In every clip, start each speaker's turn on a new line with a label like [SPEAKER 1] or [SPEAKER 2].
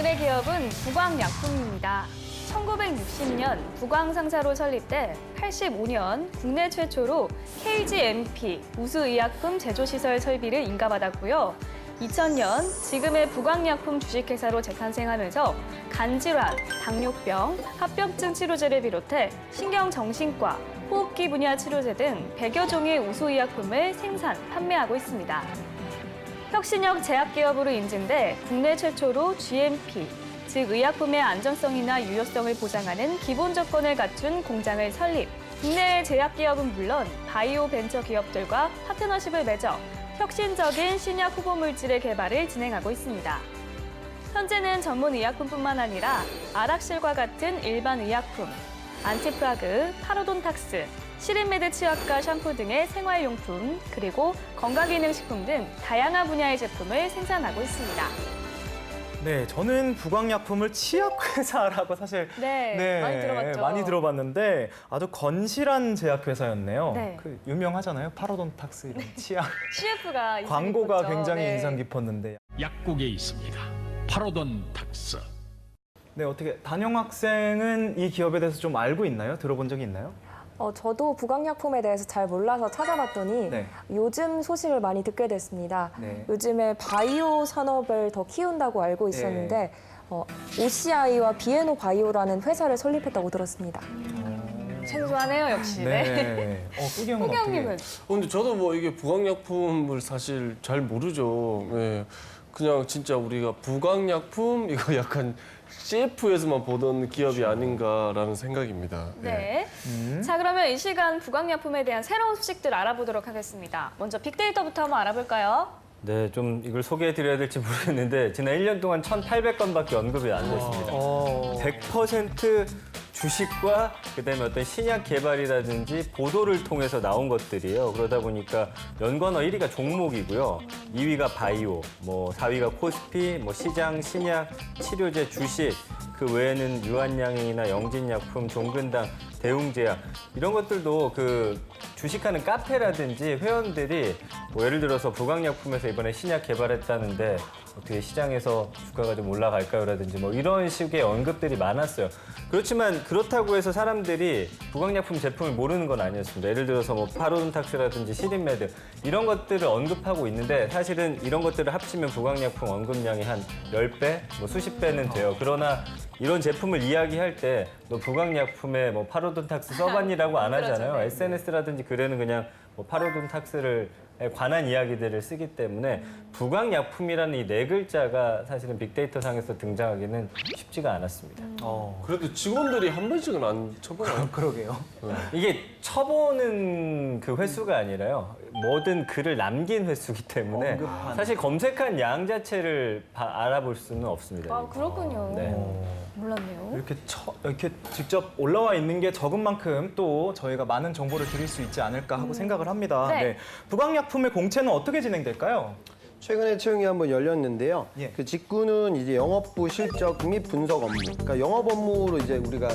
[SPEAKER 1] 오늘의 기업은 부광약품입니다. 1960년 부광상사로 설립돼 85년 국내 최초로 KGMP 우수의약품 제조시설 설비를 인가받았고요. 2000년 지금의 부광약품 주식회사로 재탄생하면서 간질환, 당뇨병, 합병증 치료제를 비롯해 신경정신과, 호흡기 분야 치료제 등 100여 종의 우수의약품을 생산, 판매하고 있습니다. 혁신형 제약기업으로 인증돼 국내 최초로 GMP, 즉 의약품의 안전성이나 유효성을 보장하는 기본 조건을 갖춘 공장을 설립, 국내의 제약기업은 물론 바이오 벤처 기업들과 파트너십을 맺어 혁신적인 신약 후보 물질의 개발을 진행하고 있습니다. 현재는 전문 의약품뿐만 아니라 아락실과 같은 일반 의약품, 안티프라그, 파로돈탁스, 시린메드 치약과 샴푸 등의 생활용품, 그리고 건강기능식품 등 다양한 분야의 제품을 생산하고 있습니다.
[SPEAKER 2] 네, 저는 부광약품을 치약회사라고 사실
[SPEAKER 1] 많이 들어봤죠.
[SPEAKER 2] 많이 들어봤는데 아주 건실한 제약회사였네요.
[SPEAKER 1] 네.
[SPEAKER 2] 그 유명하잖아요. 파로돈탁스 이런 치약.
[SPEAKER 1] CF가
[SPEAKER 2] 광고가 굉장히 인상 깊었는데.
[SPEAKER 3] 약국에 있습니다. 파로돈 탁스.
[SPEAKER 2] 네, 어떻게 단영 학생은 이 기업에 대해서 좀 알고 있나요? 들어본 적이 있나요?
[SPEAKER 4] 저도 부광약품에 대해서 잘 몰라서 찾아봤더니
[SPEAKER 2] 네.
[SPEAKER 4] 요즘 소식을 많이 듣게 됐습니다.
[SPEAKER 2] 네.
[SPEAKER 4] 요즘에 바이오 산업을 더 키운다고 알고 있었는데 OCI와 비에노 바이오라는 회사를 설립했다고 들었습니다.
[SPEAKER 1] 생소하네요, 역시.
[SPEAKER 2] 네. 꾸경은
[SPEAKER 1] 꾸경님은?
[SPEAKER 5] 근데 저도 뭐 이게 부광약품을 사실 잘 모르죠. 예. 그냥 진짜 우리가 부광약품 이거 약간 CF에서만 보던 기업이 아닌가라는 생각입니다.
[SPEAKER 1] 네. 자, 그러면 이 시간 부광약품에 대한 새로운 소식들 알아보도록 하겠습니다. 먼저 빅데이터부터 한번 알아볼까요?
[SPEAKER 6] 네, 좀 이걸 소개해드려야 될지 모르겠는데 지난 1년 동안 1,800건밖에 언급이 안 됐습니다. 100% 주식과 그다음에 어떤 신약 개발이라든지 보도를 통해서 나온 것들이에요. 그러다 보니까 연관어 1위가 종목이고요. 2위가 바이오, 뭐 4위가 코스피, 뭐 시장, 신약, 치료제, 주식, 그 외에는 유한양행이나 영진약품, 종근당, 대웅제약 이런 것들도 그 주식하는 카페라든지 회원들이 뭐 예를 들어서 부광약품에서 이번에 신약 개발했다는데 어떻게 시장에서 주가가 좀 올라갈까요라든지 뭐 이런 식의 언급들이 많았어요. 그렇지만 그렇다고 해서 사람들이 부광약품 제품을 모르는 건 아니었습니다. 예를 들어서 뭐 파로돈탁스라든지 시린메드 이런 것들을 언급하고 있는데 사실은 이런 것들을 합치면 부광약품 언급량이 한 10배, 뭐 수십 배는 돼요. 그러나 이런 제품을 이야기할 때 너 부광약품에 뭐 파로돈탁스 써봤니라고 안 하잖아요.
[SPEAKER 1] 그렇죠.
[SPEAKER 6] SNS라든지 글에는 그냥 뭐 파로돈탁스를 관한 이야기들을 쓰기 때문에 부광약품이라는 이 네 글자가 사실은 빅데이터 상에서 등장하기는 쉽지가 않았습니다.
[SPEAKER 5] 그래도 직원들이 한 번씩은 안 쳐보나요?
[SPEAKER 2] 그러게요.
[SPEAKER 6] 이게 쳐보는 그 횟수가 아니라요. 뭐든 글을 남긴 횟수기 때문에
[SPEAKER 2] 언급한.
[SPEAKER 6] 사실 검색한 양 자체를 알아볼 수는 없습니다.
[SPEAKER 1] 아, 그렇군요.
[SPEAKER 6] 네.
[SPEAKER 1] 몰랐네요.
[SPEAKER 2] 이렇게 직접 올라와 있는 게 적은 만큼 또 저희가 많은 정보를 드릴 수 있지 않을까 하고 생각을 합니다.
[SPEAKER 1] 네.
[SPEAKER 2] 부광약품의 공채는 어떻게 진행될까요?
[SPEAKER 7] 최근에 채용이 한번 열렸는데요.
[SPEAKER 2] 예.
[SPEAKER 7] 그 직구는 이제 영업부 실적 및 분석 업무. 그러니까 영업 업무로 이제 우리가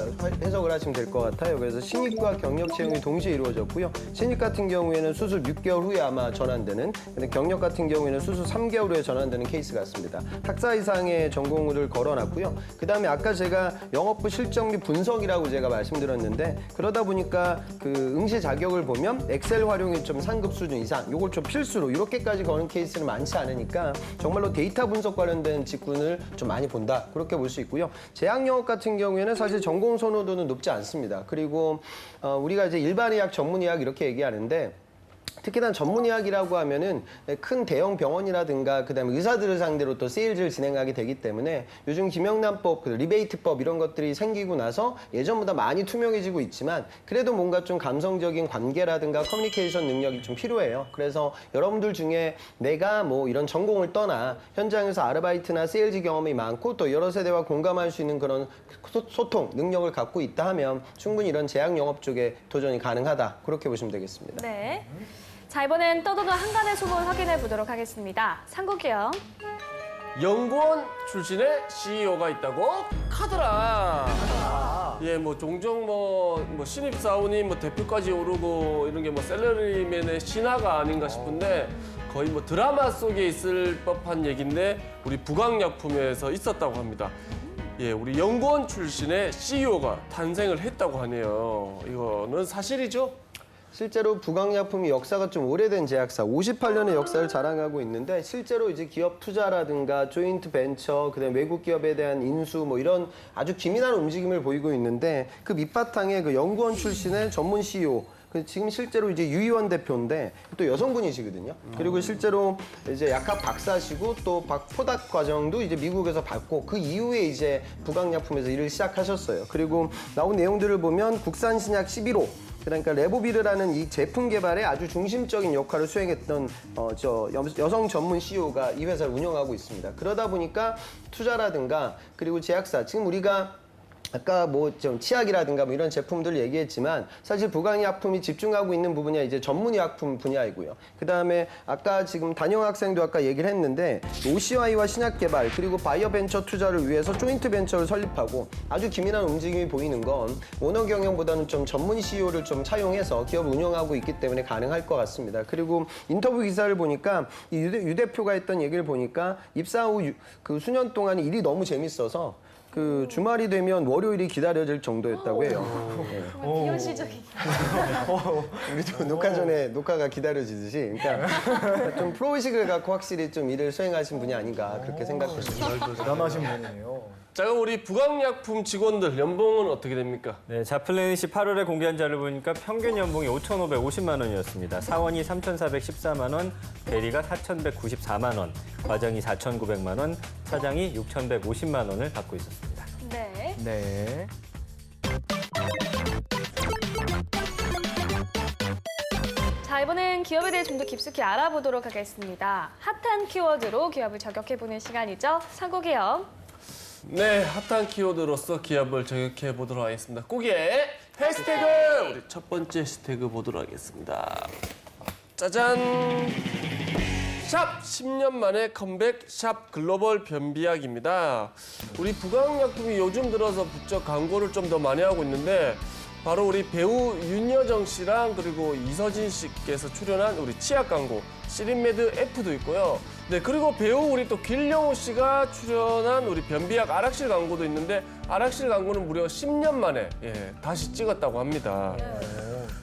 [SPEAKER 7] 해석을 하시면 될 것 같아요. 그래서 신입과 경력 채용이 동시에 이루어졌고요. 신입 같은 경우에는 수술 6개월 후에 아마 전환되는, 근데 경력 같은 경우에는 수술 3개월 후에 전환되는 케이스 같습니다. 학사 이상의 전공을 걸어놨고요. 그다음에 아까 제가 영업부 실적 및 분석이라고 제가 말씀드렸는데 그러다 보니까 그 응시 자격을 보면 엑셀 활용이 좀 상급 수준 이상, 요걸 좀 필수로 이렇게까지 거는 케이스는 많지 않으니까 정말로 데이터 분석 관련된 직군을 좀 많이 본다. 그렇게 볼 수 있고요. 제약 영업 같은 경우에는 사실 전공 선호도는 높지 않습니다. 그리고 우리가 이제 일반 의학, 전문 의학 이렇게 얘기하는데 특히나 전문의학이라고 하면은 큰 대형 병원이라든가 그다음에 의사들을 상대로 또 세일즈를 진행하게 되기 때문에 요즘 김영란법, 리베이트법 이런 것들이 생기고 나서 예전보다 많이 투명해지고 있지만 그래도 뭔가 좀 감성적인 관계라든가 커뮤니케이션 능력이 좀 필요해요. 그래서 여러분들 중에 내가 뭐 이런 전공을 떠나 현장에서 아르바이트나 세일즈 경험이 많고 또 여러 세대와 공감할 수 있는 그런 소통 능력을 갖고 있다 하면 충분히 이런 제약 영업 쪽에 도전이 가능하다. 그렇게 보시면 되겠습니다.
[SPEAKER 1] 네. 자, 이번엔 떠도는 한간의 소문 확인해 보도록 하겠습니다. 상국이요.
[SPEAKER 5] 연구원 출신의 CEO가 있다고 카더라. 예, 뭐 종종 뭐 신입 사원이 뭐 대표까지 오르고 이런 게 뭐 셀러리맨의 신화가 아닌가 싶은데 거의 뭐 드라마 속에 있을 법한 얘기인데 우리 부강약품에서 있었다고 합니다. 예, 우리 연구원 출신의 CEO가 탄생을 했다고 하네요. 이거는 사실이죠?
[SPEAKER 7] 실제로 부강약품이 역사가 좀 오래된 제약사, 58년의 역사를 자랑하고 있는데 실제로 이제 기업 투자라든가 조인트 벤처, 그다음에 외국 기업에 대한 인수 뭐 이런 아주 기민한 움직임을 보이고 있는데 그 밑바탕에 그 연구원 출신의 전문 CEO 지금 실제로 이제 유희원 대표인데 또 여성분이시거든요. 그리고 실제로 이제 약학 박사시고 또 포닥 과정도 이제 미국에서 받고 그 이후에 이제 부강약품에서 일을 시작하셨어요. 그리고 나온 내용들을 보면 국산 신약 11호 그러니까 레보비르라는 이 제품 개발에 아주 중심적인 역할을 수행했던 여성 전문 CEO가 이 회사를 운영하고 있습니다. 그러다 보니까 투자라든가 그리고 제약사 지금 우리가 아까 뭐 좀 치약이라든가 뭐 이런 제품들 얘기했지만 사실 부강의약품이 집중하고 있는 분야 이제 전문의약품 분야이고요. 그 다음에 아까 지금 단영 학생도 아까 얘기를 했는데 OCY와 신약 개발 그리고 바이오 벤처 투자를 위해서 조인트 벤처를 설립하고 아주 기민한 움직임이 보이는 건 오너 경영보다는 좀 전문 CEO를 좀 차용해서 기업을 운영하고 있기 때문에 가능할 것 같습니다. 그리고 인터뷰 기사를 보니까 이 유 대표가 했던 얘기를 보니까 입사 후 그 수년 동안 일이 너무 재밌어서 그 주말이 되면 월요일이 기다려질 정도였다고 해요.
[SPEAKER 1] 비현실적인.
[SPEAKER 7] 우리도 녹화 전에 녹화가 기다려지듯이 그러니까 좀 프로의식을 갖고 확실히 좀 일을 수행하신 분이 아닌가 그렇게 생각했습니다.
[SPEAKER 2] 대단하신 분이네요.
[SPEAKER 5] 자, 그럼 우리 부강약품 직원들 연봉은 어떻게 됩니까?
[SPEAKER 6] 네, 자플래닛이 8월에 공개한 자료를 보니까 평균 연봉이 5,550만 원이었습니다. 사원이 3,414만 원, 대리가 4,194만 원, 과장이 4,900만 원, 차장이 6,150만 원을 받고 있었습니다.
[SPEAKER 1] 네.
[SPEAKER 2] 네.
[SPEAKER 1] 자, 이번엔 기업에 대해 좀 더 깊숙이 알아보도록 하겠습니다. 핫한 키워드로 기업을 저격해보는 시간이죠. 상고기업.
[SPEAKER 5] 네, 핫한 키워드로서 기업을 저격해 보도록 하겠습니다. 꾸기의 해시태그! 우리 첫 번째 해시태그 보도록 하겠습니다. 짜잔! 샵 10년 만에 컴백 샵 글로벌 변비약입니다. 우리 부강약품이 요즘 들어서 부쩍 광고를 좀 더 많이 하고 있는데 바로 우리 배우 윤여정 씨랑 그리고 이서진 씨께서 출연한 우리 치약 광고 시린메드 F도 있고요. 네, 그리고 배우 우리 또 길영호 씨가 출연한 우리 변비약 아락실 광고도 있는데 아락실 광고는 무려 10년 만에 다시 찍었다고 합니다.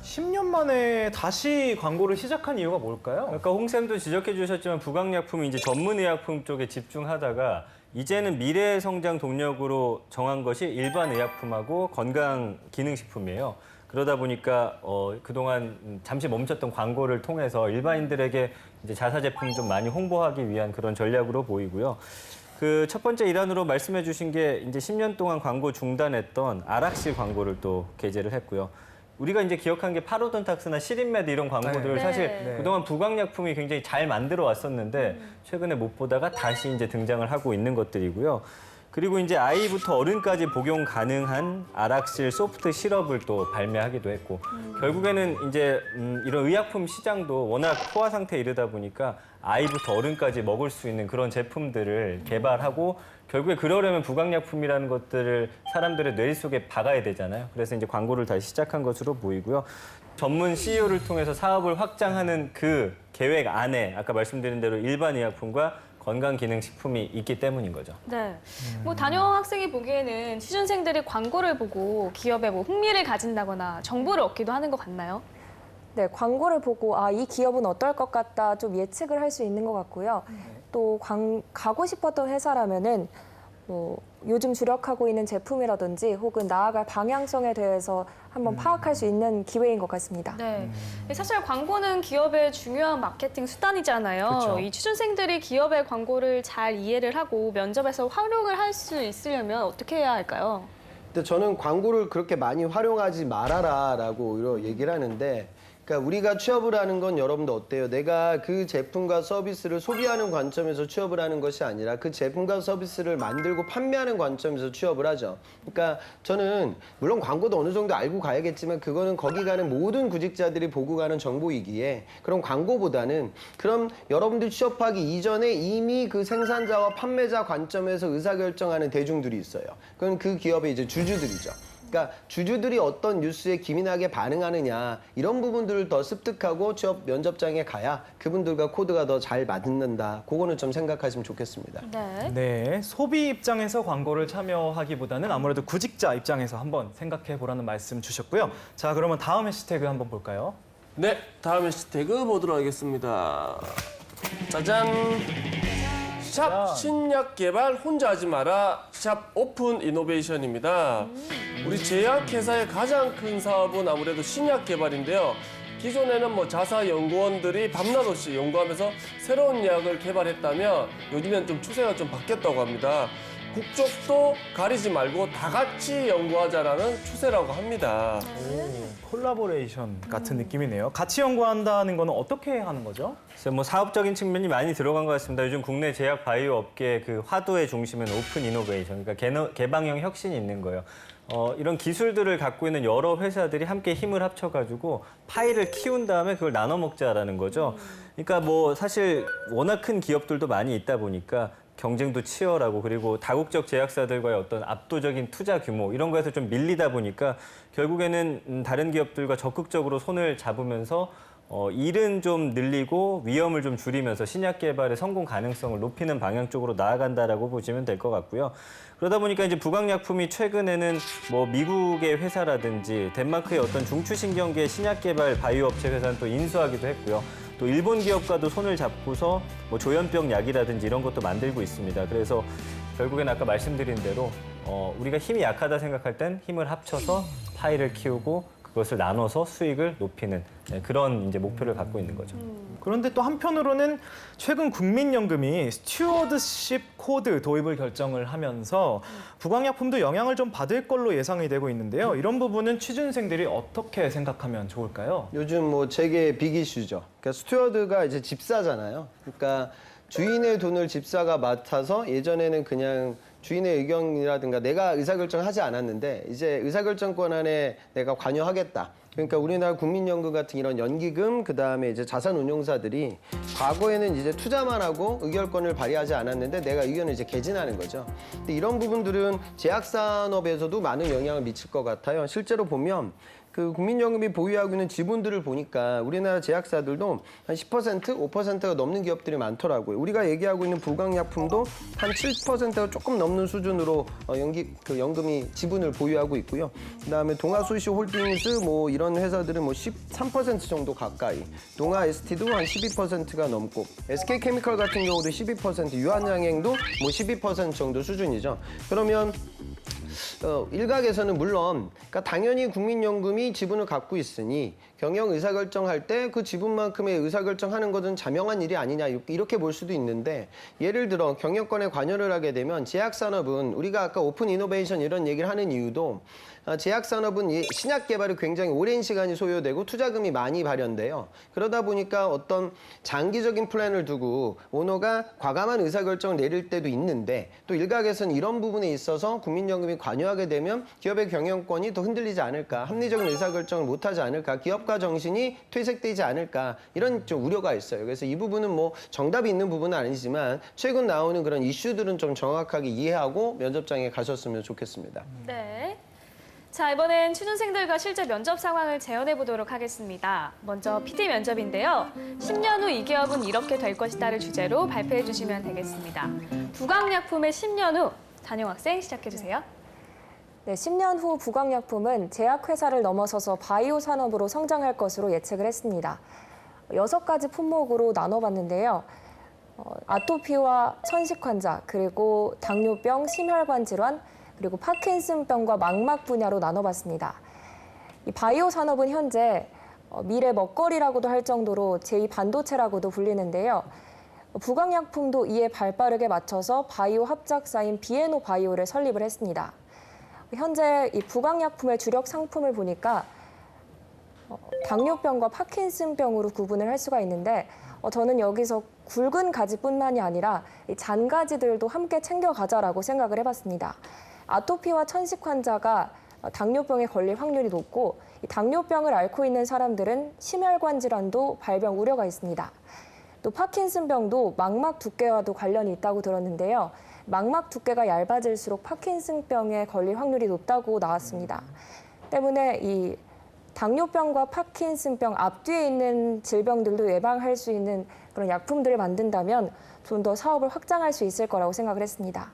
[SPEAKER 2] 10년 만에 다시 광고를 시작한 이유가 뭘까요?
[SPEAKER 6] 그러니까 홍쌤도 지적해 주셨지만 부강약품이 이제 전문의약품 쪽에 집중하다가 이제는 미래의 성장 동력으로 정한 것이 일반 의약품하고 건강기능식품이에요. 그러다 보니까 그동안 잠시 멈췄던 광고를 통해서 일반인들에게 이제 자사 제품 좀 많이 홍보하기 위한 그런 전략으로 보이고요. 그 첫 번째 일환으로 말씀해 주신 게 이제 10년 동안 광고 중단했던 아락실 광고를 또 게재를 했고요. 우리가 이제 기억한 게 파로돈탁스나 시린메드 이런 광고들을
[SPEAKER 1] 네.
[SPEAKER 6] 사실
[SPEAKER 1] 네.
[SPEAKER 6] 그동안 부강약품이 굉장히 잘 만들어 왔었는데 최근에 못 보다가 다시 이제 등장을 하고 있는 것들이고요. 그리고 이제 아이부터 어른까지 복용 가능한 아락실 소프트 시럽을 또 발매하기도 했고 결국에는 이제 이런 의약품 시장도 워낙 포화 상태에 이르다 보니까 아이부터 어른까지 먹을 수 있는 그런 제품들을 개발하고 결국에 그러려면 부강약품이라는 것들을 사람들의 뇌 속에 박아야 되잖아요. 그래서 이제 광고를 다시 시작한 것으로 보이고요. 전문 CEO를 통해서 사업을 확장하는 그 계획 안에 아까 말씀드린 대로 일반 의약품과 건강기능식품이 있기 때문인 거죠.
[SPEAKER 1] 네. 뭐 단영 학생이 보기에는 취준생들이 광고를 보고 기업에 뭐 흥미를 가진다거나 정보를 얻기도 하는 것 같나요?
[SPEAKER 4] 네, 광고를 보고 이 기업은 어떨 것 같다 좀 예측을 할 수 있는 것 같고요. 또 가고 싶었던 회사라면은 뭐 요즘 주력하고 있는 제품이라든지 혹은 나아갈 방향성에 대해서 한번 파악할 수 있는 기회인 것 같습니다.
[SPEAKER 1] 네. 사실 광고는 기업의 중요한 마케팅 수단이잖아요.
[SPEAKER 2] 그쵸.
[SPEAKER 1] 이 취준생들이 기업의 광고를 잘 이해를 하고 면접에서 활용을 할 수 있으려면 어떻게 해야 할까요?
[SPEAKER 7] 근데 저는 광고를 그렇게 많이 활용하지 말아라라고 얘기를 하는데 그러니까 우리가 취업을 하는 건 여러분도 어때요? 내가 그 제품과 서비스를 소비하는 관점에서 취업을 하는 것이 아니라 그 제품과 서비스를 만들고 판매하는 관점에서 취업을 하죠. 그러니까 저는 물론 광고도 어느 정도 알고 가야겠지만 그거는 거기 가는 모든 구직자들이 보고 가는 정보이기에 그런 광고보다는 그럼 여러분들 취업하기 이전에 이미 그 생산자와 판매자 관점에서 의사결정하는 대중들이 있어요. 그건 그 기업의 이제 주주들이죠. 그러니까 주주들이 어떤 뉴스에 기민하게 반응하느냐 이런 부분들을 더 습득하고 취업 면접장에 가야 그분들과 코드가 더 잘 맞는다. 그거는 좀 생각하시면 좋겠습니다.
[SPEAKER 1] 네.
[SPEAKER 2] 네, 소비 입장에서 광고를 참여하기보다는 아무래도 구직자 입장에서 한번 생각해 보라는 말씀 주셨고요. 자, 그러면 다음 해시태그 한번 볼까요?
[SPEAKER 5] 네, 다음 해시태그 보도록 하겠습니다. 짜잔. 샵 신약 개발 혼자 하지 마라. 샵 오픈 이노베이션입니다. 우리 제약회사의 가장 큰 사업은 아무래도 신약 개발인데요. 기존에는 뭐 자사 연구원들이 밤낮 없이 연구하면서 새로운 약을 개발했다면 요즘엔 좀 추세가 좀 바뀌었다고 합니다. 국적도 가리지 말고 다 같이 연구하자라는 추세라고 합니다.
[SPEAKER 2] 콜라보레이션 같은 느낌이네요. 같이 연구한다는 거는 어떻게 하는 거죠?
[SPEAKER 6] 그래서 뭐 사업적인 측면이 많이 들어간 것 같습니다. 요즘 국내 제약 바이오 업계 그 화두의 중심은 오픈 이노베이션, 그러니까 개방형 혁신이 있는 거예요. 이런 기술들을 갖고 있는 여러 회사들이 함께 힘을 합쳐가지고 파이를 키운 다음에 그걸 나눠 먹자라는 거죠. 그러니까 뭐 사실 워낙 큰 기업들도 많이 있다 보니까 경쟁도 치열하고 그리고 다국적 제약사들과의 어떤 압도적인 투자 규모 이런 거에서 좀 밀리다 보니까 결국에는 다른 기업들과 적극적으로 손을 잡으면서 일은 좀 늘리고 위험을 좀 줄이면서 신약 개발의 성공 가능성을 높이는 방향 쪽으로 나아간다라고 보시면 될 것 같고요. 그러다 보니까 이제 부강약품이 최근에는 뭐 미국의 회사라든지 덴마크의 어떤 중추신경계 신약 개발 바이오 업체 회사는 또 인수하기도 했고요. 또 일본 기업과도 손을 잡고서 뭐 조현병 약이라든지 이런 것도 만들고 있습니다. 그래서 결국엔 아까 말씀드린 대로 우리가 힘이 약하다 생각할 땐 힘을 합쳐서 파이를 키우고 그것을 나눠서 수익을 높이는 그런 이제 목표를 갖고 있는 거죠.
[SPEAKER 2] 그런데 또 한편으로는 최근 국민연금이 스튜어드십 코드 도입을 결정을 하면서 부강약품도 영향을 좀 받을 걸로 예상이 되고 있는데요. 이런 부분은 취준생들이 어떻게 생각하면 좋을까요?
[SPEAKER 7] 요즘 뭐 제게 빅 이슈죠. 그러니까 스튜어드가 이제 집사잖아요. 그러니까 주인의 돈을 집사가 맡아서 예전에는 그냥 주인의 의견이라든가 내가 의사결정하지 않았는데 이제 의사결정권 안에 내가 관여하겠다. 그러니까 우리나라 국민연금 같은 이런 연기금 그다음에 이제 자산운용사들이 과거에는 이제 투자만 하고 의결권을 발휘하지 않았는데 내가 의견을 이제 개진하는 거죠. 근데 이런 부분들은 제약산업에서도 많은 영향을 미칠 것 같아요. 실제로 보면 그 국민연금이 보유하고 있는 지분들을 보니까 우리나라 제약사들도 한 10%, 5%가 넘는 기업들이 많더라고요. 우리가 얘기하고 있는 부강약품도 한 7%가 조금 넘는 수준으로 연금이 지분을 보유하고 있고요. 그다음에 동아소시홀딩스 뭐 이런 회사들은 뭐 13% 정도 가까이, 동아 ST도 한 12%가 넘고, SK케미컬 같은 경우도 12%, 유한양행도 뭐 12% 정도 수준이죠. 그러면 일각에서는 물론 그러니까 당연히 국민연금이 지분을 갖고 있으니 경영 의사결정할 때 그 지분만큼의 의사결정하는 것은 자명한 일이 아니냐 이렇게 볼 수도 있는데 예를 들어 경영권에 관여를 하게 되면 제약산업은 우리가 아까 오픈 이노베이션 이런 얘기를 하는 이유도 제약산업은 신약 개발이 굉장히 오랜 시간이 소요되고 투자금이 많이 발현돼요. 그러다 보니까 어떤 장기적인 플랜을 두고 오너가 과감한 의사결정을 내릴 때도 있는데 또 일각에서는 이런 부분에 있어서 국민연금이 관여하게 되면 기업의 경영권이 더 흔들리지 않을까, 합리적인 의사결정을 못하지 않을까, 기업가 정신이 퇴색되지 않을까 이런 좀 우려가 있어요. 그래서 이 부분은 뭐 정답이 있는 부분은 아니지만 최근 나오는 그런 이슈들은 좀 정확하게 이해하고 면접장에 가셨으면 좋겠습니다.
[SPEAKER 1] 네. 자, 이번엔 취준생들과 실제 면접 상황을 재현해 보도록 하겠습니다. 먼저 PD 면접인데요. 10년 후 이 기업은 이렇게 될 것이다를 주제로 발표해 주시면 되겠습니다. 부강약품의 10년 후, 단용 학생 시작해 주세요.
[SPEAKER 4] 네, 10년 후 부강약품은 제약회사를 넘어서서 바이오 산업으로 성장할 것으로 예측을 했습니다. 6가지 품목으로 나눠봤는데요. 아토피와 천식 환자, 그리고 당뇨병, 심혈관 질환, 그리고 파킨슨병과 망막 분야로 나눠봤습니다. 이 바이오 산업은 현재 미래 먹거리라고도 할 정도로 제2반도체라고도 불리는데요. 부강약품도 이에 발빠르게 맞춰서 바이오 합작사인 비에노 바이오를 설립을 했습니다. 현재 이 부강약품의 주력 상품을 보니까 당뇨병과 파킨슨병으로 구분을 할 수가 있는데 저는 여기서 굵은 가지뿐만이 아니라 이 잔가지들도 함께 챙겨가자라고 생각을 해봤습니다. 아토피와 천식 환자가 당뇨병에 걸릴 확률이 높고 이 당뇨병을 앓고 있는 사람들은 심혈관 질환도 발병 우려가 있습니다. 또 파킨슨병도 망막 두께와도 관련이 있다고 들었는데요. 망막 두께가 얇아질수록 파킨슨병에 걸릴 확률이 높다고 나왔습니다. 때문에 이 당뇨병과 파킨슨병 앞뒤에 있는 질병들도 예방할 수 있는 그런 약품들을 만든다면 좀 더 사업을 확장할 수 있을 거라고 생각을 했습니다.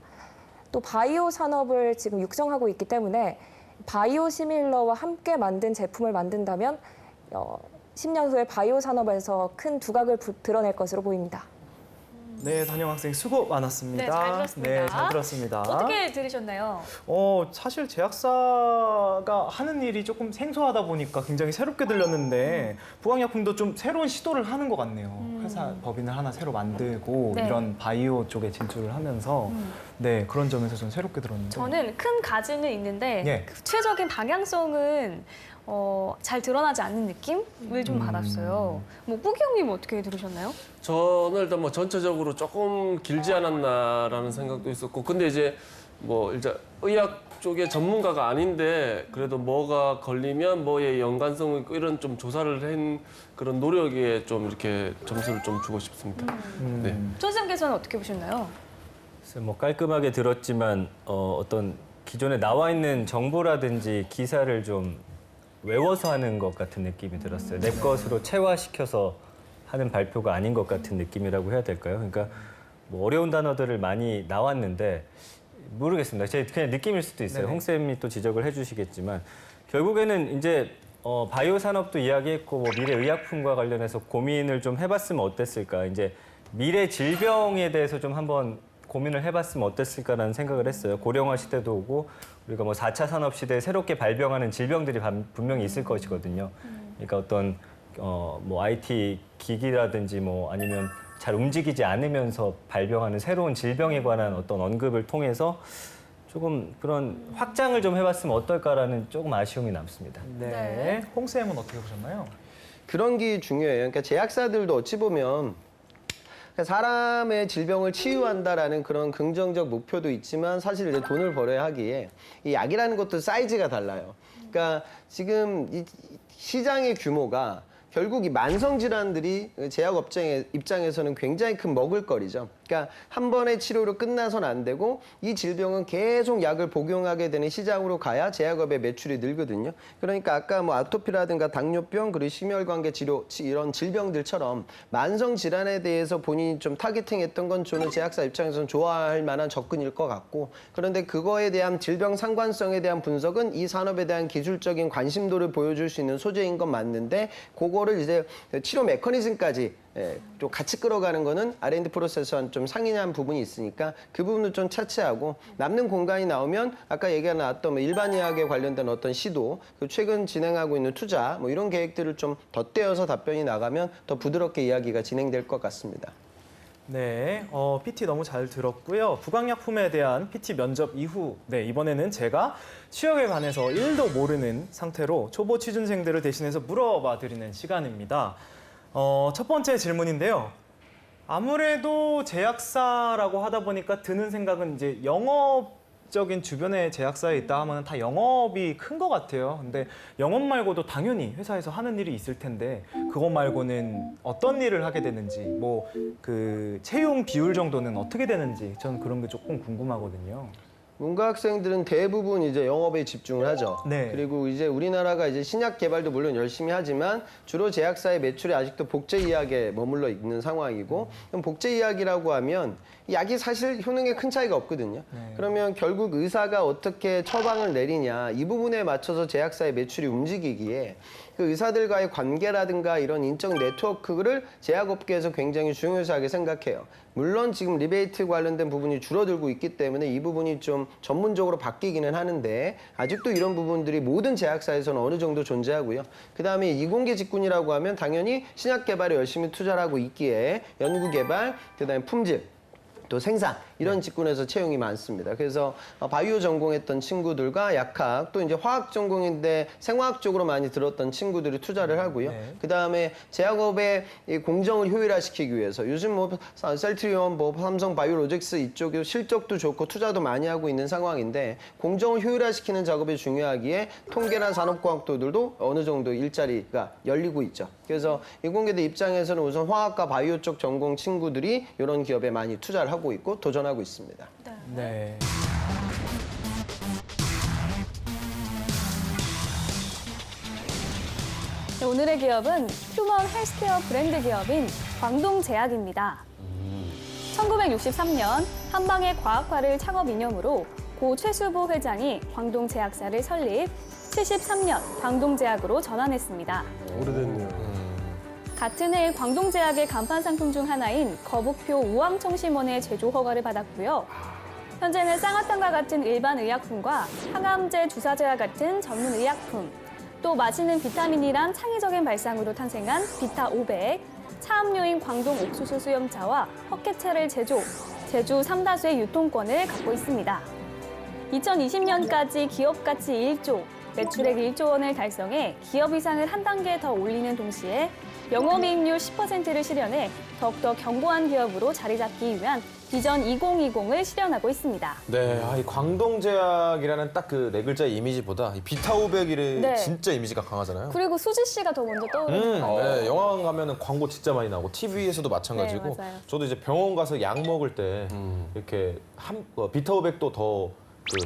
[SPEAKER 4] 또 바이오 산업을 지금 육성하고 있기 때문에 바이오 시밀러와 함께 만든 제품을 만든다면 10년 후에 바이오 산업에서 큰 두각을 드러낼 것으로 보입니다.
[SPEAKER 2] 네, 단영 학생 수고 많았습니다.
[SPEAKER 1] 네, 잘 들었습니다.
[SPEAKER 2] 네, 잘 들었습니다.
[SPEAKER 1] 어떻게 들으셨나요?
[SPEAKER 2] 사실 제약사가 하는 일이 조금 생소하다 보니까 굉장히 새롭게 들렸는데 부강약품도 좀 새로운 시도를 하는 것 같네요. 회사 법인을 하나 새로 만들고
[SPEAKER 1] 네.
[SPEAKER 2] 이런 바이오 쪽에 진출을 하면서 네, 그런 점에서 좀 새롭게 들었는데
[SPEAKER 1] 저는 큰 가지는 있는데
[SPEAKER 2] 예.
[SPEAKER 1] 구체적인 방향성은 잘 드러나지 않는 느낌을 좀 받았어요. 뭐 뿌기 형님 어떻게 들으셨나요?
[SPEAKER 5] 저는 일단 뭐 전체적으로 조금 길지 않았나라는 생각도 있었고, 근데 이제 뭐 이제 의학 쪽의 전문가가 아닌데 그래도 뭐가 걸리면 뭐에 연관성이 있고 이런 좀 조사를 한 그런 노력에 좀 이렇게 점수를 좀 주고 싶습니다. 네.
[SPEAKER 1] 조선생께서는 어떻게 보셨나요?
[SPEAKER 6] 그래서 뭐 깔끔하게 들었지만 어떤 기존에 나와 있는 정보라든지 기사를 좀 외워서 하는 것 같은 느낌이 들었어요. 내 것으로 체화시켜서 하는 발표가 아닌 것 같은 느낌이라고 해야 될까요? 그러니까 뭐 어려운 단어들을 많이 나왔는데 모르겠습니다. 제 그냥 느낌일 수도 있어요.
[SPEAKER 2] 네네.
[SPEAKER 6] 홍 쌤이 또 지적을 해주시겠지만 결국에는 이제 바이오 산업도 이야기했고 뭐 미래 의약품과 관련해서 고민을 좀 해봤으면 어땠을까? 이제 미래 질병에 대해서 좀 한번 고민을 해봤으면 어땠을까라는 생각을 했어요. 고령화 시대도 오고 우리가 뭐 4차 산업 시대에 새롭게 발병하는 질병들이 분명히 있을 것이거든요. 그러니까 어떤 뭐 IT 기기라든지 뭐 아니면 잘 움직이지 않으면서 발병하는 새로운 질병에 관한 어떤 언급을 통해서 조금 그런 확장을 좀 해봤으면 어떨까라는 조금 아쉬움이 남습니다.
[SPEAKER 2] 네.
[SPEAKER 1] 네.
[SPEAKER 2] 홍쌤은 어떻게 보셨나요?
[SPEAKER 7] 그런 게 중요해요. 그러니까 제약사들도 어찌 보면 사람의 질병을 치유한다라는 그런 긍정적 목표도 있지만 사실 이제 돈을 벌어야 하기에 이 약이라는 것도 사이즈가 달라요. 그러니까 지금 이 시장의 규모가 결국 이 만성 질환들이 제약업체 입장에서는 굉장히 큰 먹을거리죠. 그러니까 한 번의 치료로 끝나서는 안 되고 이 질병은 계속 약을 복용하게 되는 시장으로 가야 제약업의 매출이 늘거든요. 그러니까 아까 뭐 아토피라든가 당뇨병 그리고 심혈관계 질환 이런 질병들처럼 만성 질환에 대해서 본인이 좀 타겟팅했던 건 저는 제약사 입장에서는 좋아할 만한 접근일 것 같고, 그런데 그거에 대한 질병 상관성에 대한 분석은 이 산업에 대한 기술적인 관심도를 보여줄 수 있는 소재인 건 맞는데 그거를 이제 치료 메커니즘까지 좀 같이 끌어가는 거는 R&D 프로세스와 좀 상이한 부분이 있으니까 그 부분을 좀 차치하고 남는 공간이 나오면 아까 얘기가 나왔던 뭐 일반 의학에 관련된 어떤 시도, 그 최근 진행하고 있는 투자 뭐 이런 계획들을 좀 덧대어서 답변이 나가면 더 부드럽게 이야기가 진행될 것 같습니다.
[SPEAKER 2] 네, PT 너무 잘 들었고요. 부강약품에 대한 PT 면접 이후, 네, 이번에는 제가 취역에 관해서 1도 모르는 상태로 초보 취준생들을 대신해서 물어봐 드리는 시간입니다. 첫 번째 질문인데요. 아무래도 제약사라고 하다 보니까 드는 생각은 이제 영업적인 주변에 제약사에 있다 하면 다 영업이 큰 것 같아요. 근데 영업 말고도 당연히 회사에서 하는 일이 있을 텐데 그것 말고는 어떤 일을 하게 되는지, 뭐 그 채용 비율 정도는 어떻게 되는지 저는 그런 게 조금 궁금하거든요.
[SPEAKER 7] 문과 학생들은 대부분 이제 영업에 집중을 하죠.
[SPEAKER 2] 네.
[SPEAKER 7] 그리고 이제 우리나라가 이제 신약 개발도 물론 열심히 하지만 주로 제약사의 매출이 아직도 복제 의학에 머물러 있는 상황이고, 그럼 복제 의학이라고 하면 약이 사실 효능에 큰 차이가 없거든요.
[SPEAKER 2] 네.
[SPEAKER 7] 그러면 결국 의사가 어떻게 처방을 내리냐 이 부분에 맞춰서 제약사의 매출이 움직이기에 그 의사들과의 관계라든가 이런 인적 네트워크를 제약업계에서 굉장히 중요하게 생각해요. 물론 지금 리베이트 관련된 부분이 줄어들고 있기 때문에 이 부분이 좀 전문적으로 바뀌기는 하는데 아직도 이런 부분들이 모든 제약사에서는 어느 정도 존재하고요. 그다음에 이공계 직군이라고 하면 당연히 신약 개발에 열심히 투자를 하고 있기에 연구 개발, 그다음에 품질, 또 생산 이런 직군에서 채용이 많습니다. 그래서 바이오 전공했던 친구들과 약학, 또 이제 화학 전공인데 생화학 쪽으로 많이 들었던 친구들이 투자를 하고요.
[SPEAKER 2] 네.
[SPEAKER 7] 그다음에 제약업의 이 공정을 효율화시키기 위해서 요즘 뭐 셀트리온, 뭐 삼성 바이오로직스 이쪽에 실적도 좋고 투자도 많이 하고 있는 상황인데 공정을 효율화시키는 작업이 중요하기에 통계나 산업과학도들도 어느 정도 일자리가 열리고 있죠. 그래서 이공계대 입장에서는 우선 화학과 바이오 쪽 전공 친구들이 이런 기업에 많이 투자를 하고 있고 도전하고 있습니다.
[SPEAKER 1] 네.
[SPEAKER 2] 네.
[SPEAKER 1] 네, 오늘의 기업은 휴먼 헬스케어 브랜드 기업인 광동제약입니다. 1963년 한방의 과학화를 창업 이념으로 고 최수보 회장이 광동제약사를 설립, 73년 광동제약으로 전환했습니다.
[SPEAKER 5] 오래됐네요.
[SPEAKER 1] 같은 해 광동제약의 간판 상품 중 하나인 거북표 우황청심원의 제조 허가를 받았고요. 현재는 쌍화탕과 같은 일반 의약품과 항암제, 주사제와 같은 전문 의약품, 또 마시는 비타민이란 창의적인 발상으로 탄생한 비타500, 차음료인 광동 옥수수 수염차와 헛개차를 제조 3다수의 유통권을 갖고 있습니다. 2020년까지 기업 가치 1조, 매출액 1조 원을 달성해 기업 위상을 한 단계 더 올리는 동시에 영업이익률 10%를 실현해 더욱더 견고한 기업으로 자리 잡기 위한 비전 2020을 실현하고 있습니다.
[SPEAKER 8] 네, 이 광동제약이라는 딱 그 네 글자의 이미지보다 이 비타500이
[SPEAKER 1] 네.
[SPEAKER 8] 진짜 이미지가 강하잖아요.
[SPEAKER 1] 그리고 수지 씨가 더 먼저 떠오르는 것 같아요.
[SPEAKER 8] 네, 영화관 가면은 광고 진짜 많이 나오고 TV에서도 마찬가지고
[SPEAKER 1] 네, 맞아요.
[SPEAKER 8] 저도 이제 병원 가서 약 먹을 때 이렇게 비타500도 더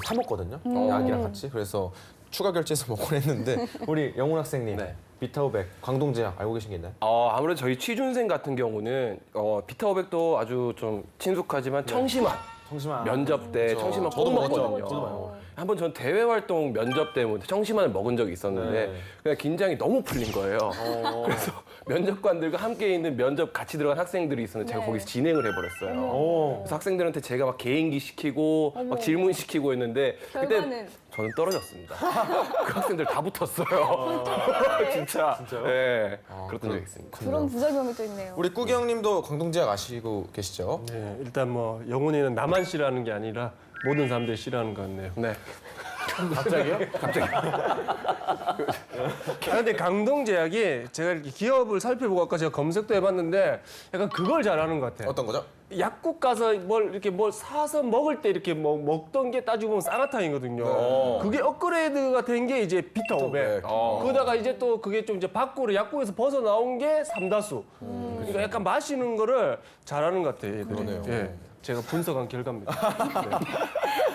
[SPEAKER 8] 사 먹거든요. 약이랑 같이. 그래서 추가 결제해서 먹곤 했는데 우리 영훈 학생님
[SPEAKER 5] 네.
[SPEAKER 8] 비타500 광동제약 알고 계신 게 있나요?
[SPEAKER 5] 아무래도 저희 취준생 같은 경우는 비타500도 아주 좀 친숙하지만 청심환.
[SPEAKER 8] 청심환.
[SPEAKER 5] 면접 때
[SPEAKER 8] 그렇죠.
[SPEAKER 5] 청심환
[SPEAKER 8] 저도
[SPEAKER 5] 꼭
[SPEAKER 8] 먹었죠.
[SPEAKER 5] 먹거든요.
[SPEAKER 8] 저도 많이 먹어요.
[SPEAKER 5] 한번 전 대외 활동 면접 때 청심환을 먹은 적이 있었는데
[SPEAKER 8] 네.
[SPEAKER 5] 그냥 긴장이 너무 풀린 거예요. 그래서 면접관들과 함께 있는 면접 같이 들어간 학생들이 있었는데 제가
[SPEAKER 1] 네.
[SPEAKER 5] 거기서 진행을 해버렸어요. 그래서 학생들한테 제가 막 개인기 시키고 막 질문 시키고 했는데 그때
[SPEAKER 1] 결과는?
[SPEAKER 5] 저는 떨어졌습니다. 그 학생들 다 붙었어요. 진짜.
[SPEAKER 8] 진짜요?
[SPEAKER 5] 네. 그랬던 적이 있습니다.
[SPEAKER 1] 그런 부작용이 또 있네요.
[SPEAKER 8] 우리 꾸기 형님도 광동제약 아시고 계시죠?
[SPEAKER 5] 네, 일단 뭐 영훈이는 나만 싫어하는 게 아니라 모든 사람들이 싫어하는 것 같네요. 네.
[SPEAKER 8] 갑자기요?
[SPEAKER 5] 근데 강동제약이 제가 이렇게 기업을 살펴보고 아까 제가 검색도 해봤는데 약간 그걸 잘하는 것 같아요.
[SPEAKER 8] 어떤 거죠?
[SPEAKER 5] 약국 가서 뭘 사서 먹을 때 이렇게 먹던 게 따지고 보면 쌍화탕이거든요. 그게 업그레이드가 된 게 이제 비타500. 그러다가 이제 또 그게 좀 이제 밖으로 약국에서 벗어 나온 게 삼다수. 그러니까 약간 마시는 거를 잘하는 것 같아요. 얘들이.
[SPEAKER 8] 그러네요.
[SPEAKER 5] 예. 제가 분석한 결과입니다.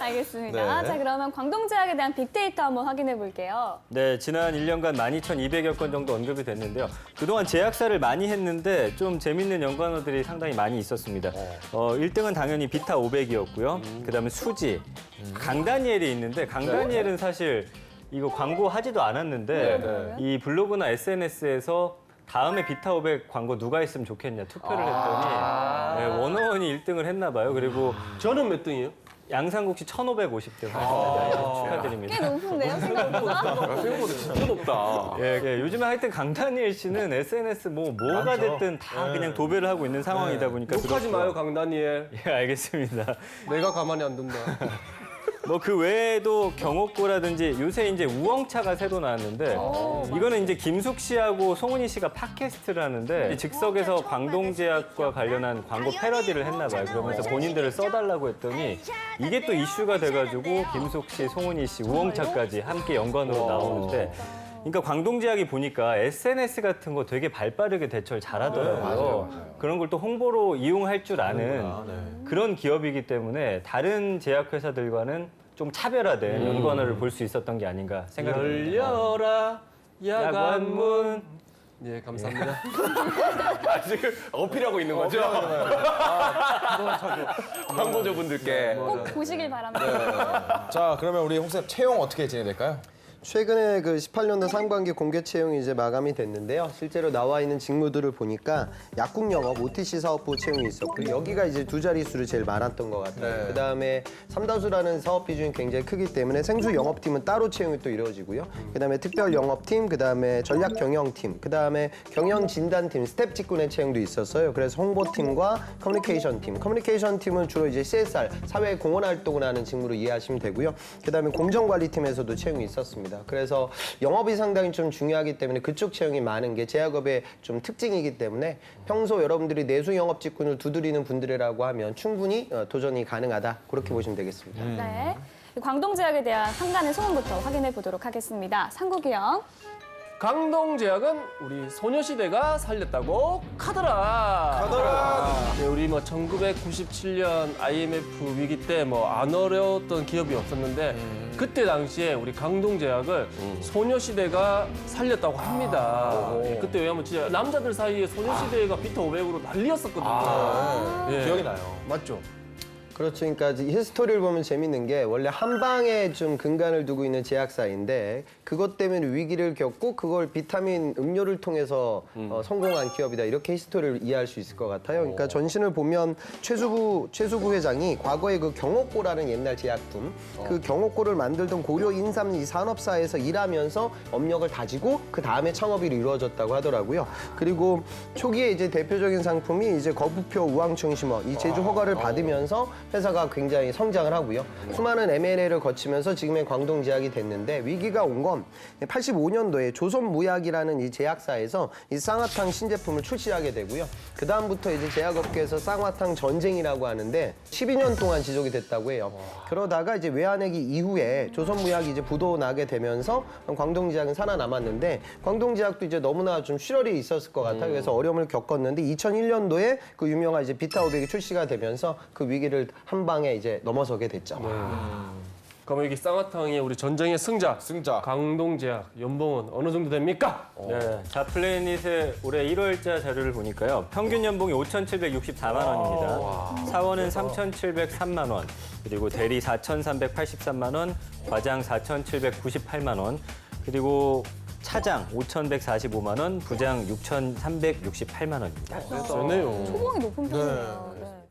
[SPEAKER 1] 알겠습니다.
[SPEAKER 8] 네.
[SPEAKER 1] 자, 그러면 광동제약에 대한 빅데이터 한번 확인해 볼게요.
[SPEAKER 6] 네, 지난 1년간 12,200여 건 정도 언급이 됐는데요. 그동안 제약사를 많이 했는데 좀 재밌는 연관어들이 상당히 많이 있었습니다. 1등은 당연히 비타500이었고요. 그다음에 수지, 강다니엘이 있는데 강다니엘은 사실 이거 광고하지도 않았는데 이 블로그나 SNS에서 다음에 비타500 광고 누가 했으면 좋겠냐 투표를 했더니 네, 원어원이 1등을 했나 봐요. 그리고
[SPEAKER 5] 저는 몇 등이에요?
[SPEAKER 6] 양상국 씨 1,550등 하셨습니다. 축하드립니다.
[SPEAKER 1] 꽤 높은데요, 생각보다?
[SPEAKER 5] 생각보다 진짜 높다.
[SPEAKER 6] 예, 요즘에 하여튼 강다니엘 씨는 SNS 뭐가
[SPEAKER 8] 많죠.
[SPEAKER 6] 됐든 다 그냥 도배를 하고 있는 상황이다 보니까
[SPEAKER 5] 욕하지
[SPEAKER 6] 그렇고요.
[SPEAKER 5] 마요, 강다니엘.
[SPEAKER 6] 예, 알겠습니다.
[SPEAKER 5] 내가 가만히 안 둔다.
[SPEAKER 6] 뭐 그 외에도 경옥고라든지 요새 이제 우엉차가 새로 나왔는데 이거는 이제 김숙 씨하고 송은이 씨가 팟캐스트를 하는데 즉석에서 광동제약과 관련한 광고 패러디를 했나 봐요. 그러면서 본인들을 써달라고 했더니 이게 또 이슈가 돼가지고 김숙 씨, 송은이 씨, 우엉차까지 함께 연관으로 나오는데 그러니까 광동제약이 보니까 SNS 같은 거 되게 발빠르게 대처를 잘하더라고요.
[SPEAKER 8] 맞아요.
[SPEAKER 6] 그런 걸 또 홍보로 이용할 줄 아는
[SPEAKER 8] 네.
[SPEAKER 6] 그런 기업이기 때문에 다른 제약회사들과는 좀 차별화된 연관어를 볼 수 있었던 게 아닌가 생각이 듭니다.
[SPEAKER 5] 열려라 야관문.
[SPEAKER 6] 야관문.
[SPEAKER 5] 예, 감사합니다. 지금 어필하고 있는 거죠? 광고주분들께.
[SPEAKER 1] 꼭 보시길 바랍니다.
[SPEAKER 8] 자, 그러면 우리 홍쌤 채용 어떻게 진행될까요?
[SPEAKER 7] 최근에 그 18년도 상반기 공개 채용이 이제 마감이 됐는데요. 실제로 나와 있는 직무들을 보니까 약국 영업, OTC 사업부 채용이 있었고 여기가 이제 두 자릿수를 제일 많았던 것 같아요.
[SPEAKER 8] 네.
[SPEAKER 7] 그다음에 삼다수라는 사업 비중이 굉장히 크기 때문에 생수 영업팀은 따로 채용이 또 이루어지고요. 그다음에 특별 영업팀, 그다음에 전략 경영팀, 그다음에 경영 진단팀, 스텝 직군의 채용도 있었어요. 그래서 홍보팀과 커뮤니케이션팀. 커뮤니케이션팀은 주로 이제 CSR, 사회 공헌 활동을 하는 직무로 이해하시면 되고요. 그다음에 공정관리팀에서도 채용이 있었습니다. 그래서 영업이 상당히 좀 중요하기 때문에 그쪽 채용이 많은 게 제약업의 좀 특징이기 때문에 평소 여러분들이 내수 영업 직군을 두드리는 분들이라고 하면 충분히 도전이 가능하다. 그렇게 보시면 되겠습니다.
[SPEAKER 1] 네. 광동제약에 대한 상단의 소문부터 확인해 보도록 하겠습니다. 상국이 형.
[SPEAKER 5] 강동제약은 우리 소녀시대가 살렸다고 카더라. 네, 우리 뭐 1997년 IMF 위기 때 뭐 안 어려웠던 기업이 없었는데 그때 당시에 우리 강동제약을 소녀시대가 살렸다고 합니다. 예, 그때 왜냐면 진짜 남자들 사이에 소녀시대가 비타 500으로 난리였었거든요. 예.
[SPEAKER 8] 기억이 나요.
[SPEAKER 5] 맞죠?
[SPEAKER 7] 그렇죠. 그러니까 이 히스토리를 보면 재밌는 게 원래 한방에 좀 근간을 두고 있는 제약사인데 그것 때문에 위기를 겪고 그걸 비타민 음료를 통해서 성공한 기업이다. 이렇게 히스토리를 이해할 수 있을 것 같아요. 그러니까 전신을 보면 최수구 회장이 과거에 그 경옥고라는 옛날 제약품 그 경옥고를 만들던 고려 인삼 이 산업사에서 일하면서 업력을 다지고 그 다음에 창업이 이루어졌다고 하더라고요. 그리고 초기에 이제 대표적인 상품이 이제 거부표 우황청심원 이 제조 허가를 받으면서 회사가 굉장히 성장을 하고요. 수많은 M&A를 거치면서 지금의 광동제약이 됐는데 위기가 온 건 85년도에 조선무약이라는 이 제약사에서 이 쌍화탕 신제품을 출시하게 되고요. 그 다음부터 이제 제약업계에서 쌍화탕 전쟁이라고 하는데 12년 동안 지속이 됐다고 해요. 그러다가 이제 외환위기 이후에 조선무약이 이제 부도나게 되면서 광동제약은 살아남았는데 광동제약도 이제 너무나 좀 출혈이 있었을 것 같아요. 그래서 어려움을 겪었는데 2001년도에 그 유명한 이제 비타500이 출시가 되면서 그 위기를 한 방에 이제 넘어서게 됐죠.
[SPEAKER 5] 그러면 여기 쌍화탕이 우리 전쟁의 승자 강동제약 연봉은 어느 정도 됩니까?
[SPEAKER 6] 네, 자플래닛의 올해 1월자 자료를 보니까요. 평균 연봉이 5,764만 원입니다. 사원은 3,703만 원, 그리고 대리 4,383만 원, 과장 4,798만 원, 그리고 차장 5,145만 원, 부장 6,368만 원입니다.
[SPEAKER 5] 좋네요.
[SPEAKER 1] 초봉이 높은 편이네요. 네.